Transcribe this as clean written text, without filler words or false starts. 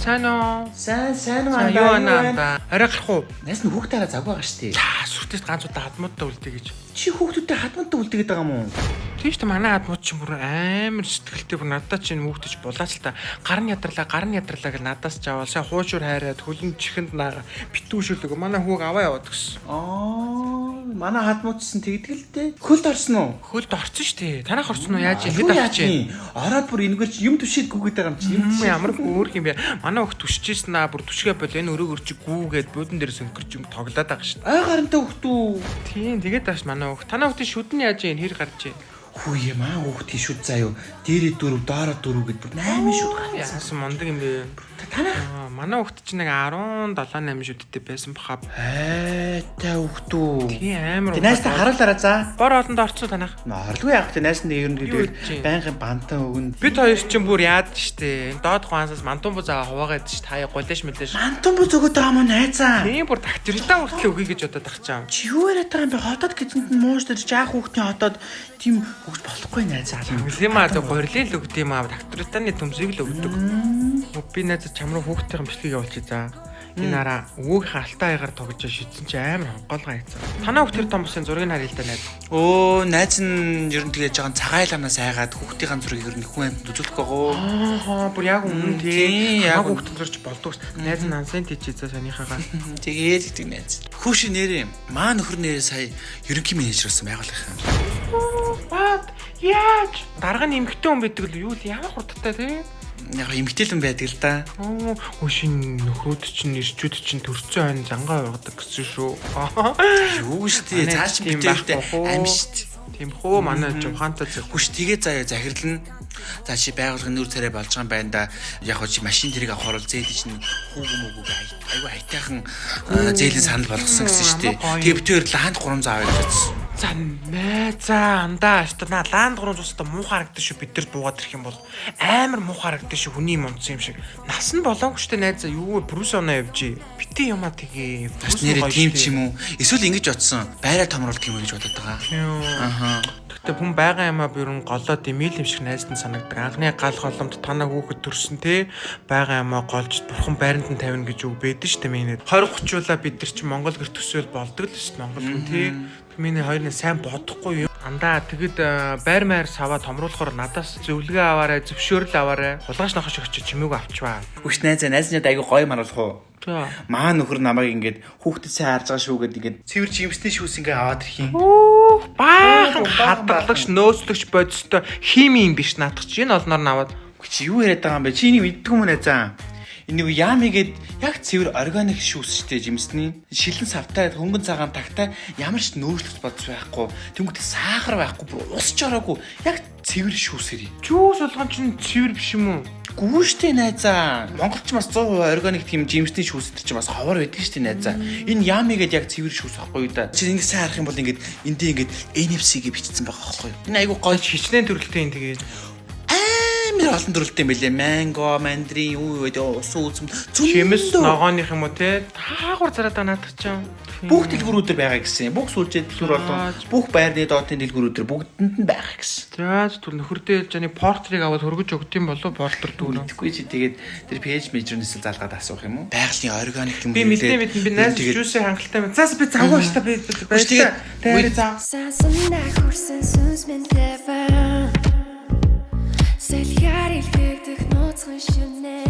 Сайн уу? Сайн уу юу анаа. Арай гарах уу? Нас нь хүүхдээрээ заг байгаа штий. Сүртэйс ганц удаа хадмуудтай үлдээ гэж. Чи хүүхдүүдтэй хадмантай үлдээгээд байгаа юм уу? Тийм шүү дээ манай хадмууд ч бүр амар сэтгэлтэй бүр надад чинь хүүхдэж булаач л та. Гарын ядралаа гэж надаас ч аваад сайн хуушур хайраад хөлн чихэнд наага битүүшүүлэг. Манай хүүг аваа яваад гэсэн. Манай хадмуудсан тэгдэг л дээ. Хөлд орсон уу? Хөлд орсон шүү дээ. Танах орсон уу? Яаж ингэж авчих чинь? Ороод бүр энэгээр чи юм түшээд гүгээд байгаа юм чи. Ямар хөөрх юм бэ? Манай хүүхд түшижсэн аа бүр түшгээ бол энэ өрөө өрчиг гүүгээд буудан дээр сөнгөрч юм тоглоод байгаа шүү дээ. Ай гарантай хүүхдүү. Тийм тэгээд тааш манай хүүхд. Танаа хүүхдийн шүд нь яаж ийм хэр гарч ийн? Хүү яа маа хүүхдийн шүд заяо. Дээрээ 4, доороо 4 гэд бүр 8 шүд гарсан. Яасан мундаг юм бэ? Танаа манай хүүхд чинь нэг 17 8 шүдтэй байсан баха. Та хүүхдүү. Тийм амар. Найстаа харуулаараа за. Бор олонд орцоо танах. Орлгүй яах вэ? Найс нь ер нь гэдэг байнгын бантан өгнө. Бид хоёр чинь бүр яад штэ. Доод хуансаас мантун буу заа хуваагаад ш таа гулээш мэлээш. Мантун буу зөгөөд байгаа мó найзаа. Тийм бүр тагтирдаа хүртэл өгье гэж бодоод тахчаа. Чи юу яриад байгаа юм бэ? Хотод гэзэнд нь мууштай жаах хүүхдийн хотод тийм хөгж болохгүй найзаа. Тийм аа зөв гурилэл өгд юм аа тагтирдааны төмсийг л өгдөг. Би найзаа чам руу хүүхдийн бичлэгийг явуулчих за. Энэ араа өвөөгийнхээ алтан аягаар тогж шидсэн чи амар гонголгоо яцсан. Танаа хүүхд тэр том бусын зургийг харъя л да найз. Найз нь ер нь тэгэж жоохон цагаайланаас айгаад хүүхдийн зургийг ер нь хүн амьд үзүүлэх байгаа. Бүр яг өмнө тий. Яг хүүхд зурч болдог. Найз нь ансен тийч за санийхаагаа. Тэгээд гэдэг найз. Хүүши нэрээ маа нөхөр нэрээ сая ерөнхий менежер болсон байгуулах юм. Бат яаж? Дарга нь эмгтэн хүн байдаг л юу л ямар хурдтай тий. Яг эмгтэл хүн байдаг л да. Хөшин нөхрүүд чинь ирчүүд чинь төрцөн хойно зангаа ургадаг гэсэн шүү. Юу штий цааш битээвтэй амь штий. Тийм хөө манай жумхаантай хүш тэгээ заяа захирлна. За чи байгуулгын нүүр царай болж байгаа юм байна да. Яг хоо чи машин тэрийг авахаар зээл чинь хүүг мөгөг айгүй хайтайхан зээлийн санал болгосон гэсэн штий. Тэгээ битээр лаанд 300 аваад байсан. За найзаа андаа штана лаанд 300-тай муу харагдаж шүү бид нар буугаад ирэх юм бол амар муу харагдаж шүү хүний юм унтсан юм шиг. Нас нь болоогүй штэ найзаа юу брус оноо явжээ. Битээ юмаа тэгээ. Бас нэрээ тийм ч юм уу? Эсвэл ингэж бодсон. Байраа томруулах юм гэж бодоод байгаа. Тэгтээ хүн байгаа юмаа бүрэн голоод имэйл юм шиг найзтан санагдаг. Анхны гал голомт танаа хүүхэд төрсөн те байгаа юмаа голж бурхан байранд нь тавина гэж үг байдаг штэ минь. 20 30-уулаа бид нар чи Монгол гэр төсөөл болдог л штэ Монгол хүн те. Миний хоёрын сайн бодохгүй юм. Андаа тэгэд байр маяр саваа томруулахаар надаас зөвлөгөө аваарай, зөвшөөрөл аваарай. Хулгайч нохош очиж чимээгүй авчваа. Хүч найзаа найзнууд айгүй гоё маруулах уу? За. Маа нөхөр намайг ингээд хүүхдэд сайн харж байгаа шүү гэд ингээд цэвэр жимсний шүүс ингээ аваад ирэх юм. Баахан хадгалагч, нөөцлөгч бодистой хими юм биш наадах чи энэ олноор нь аваад. Чи юу яриад байгаа юм бэ? Чи энийг мэддэг юм найзаа. Энэ нэг яамигээд яг цэвэр органик шүүс штэ жимсний шилэн савтай хөнгөн цагаан тагтай ямар ч нөөцлөгч бодис байхгүй тэнгуүтэй сахар байхгүй бүр ус ч ороогүй яг цэвэр шүүсэрий. Жүүс болгон чинь цэвэр биш юм уу? Гүү штэ найзаа. Монголч бас 100% органик тийм жимсний шүүс өдр чи бас ховор байдаг штэ найзаа. Энэ яамигээд яг цэвэр шүүс байхгүй юу да. Чи ингэ сайн харах юм бол ингээд эндээ ингээд NFC-гээ бичсэн байгаа байхгүй юу? Энэ айгу гоё хичнээн төрөлтэй юм тэгээд амар олон төрөлтэй юм байлээ. Манго, мандрин, юу гэдэг ус үзэм. Чимэс ногооных юм уу те? Таагаар зараад байгаа наадах чинь. Бүх дэлгүүрүүдээр байгаа гэсэн. Бүх сүлжээ дэлгүүр болон бүх байрны доотын дэлгүүрүүдээр бүгдэнд нь байгаа гэсэн. За түр нөхөрдөө жаны портрийг аваад хөргөж өгд юм болов портер дүүнэ. Тэгэхгүй чи тэгээд тэр пэйж межрнээс залгаад асуух юм уу? Байгалийн органик юм би мэдээ би найз жүүсээ хангалттай байна. Заас би завгүй штэ би баярлалаа. Тэгээд зав. Сасна хурсан сүнс мен тэвэ. Сэлхэр илгдэг нууцхан шинэ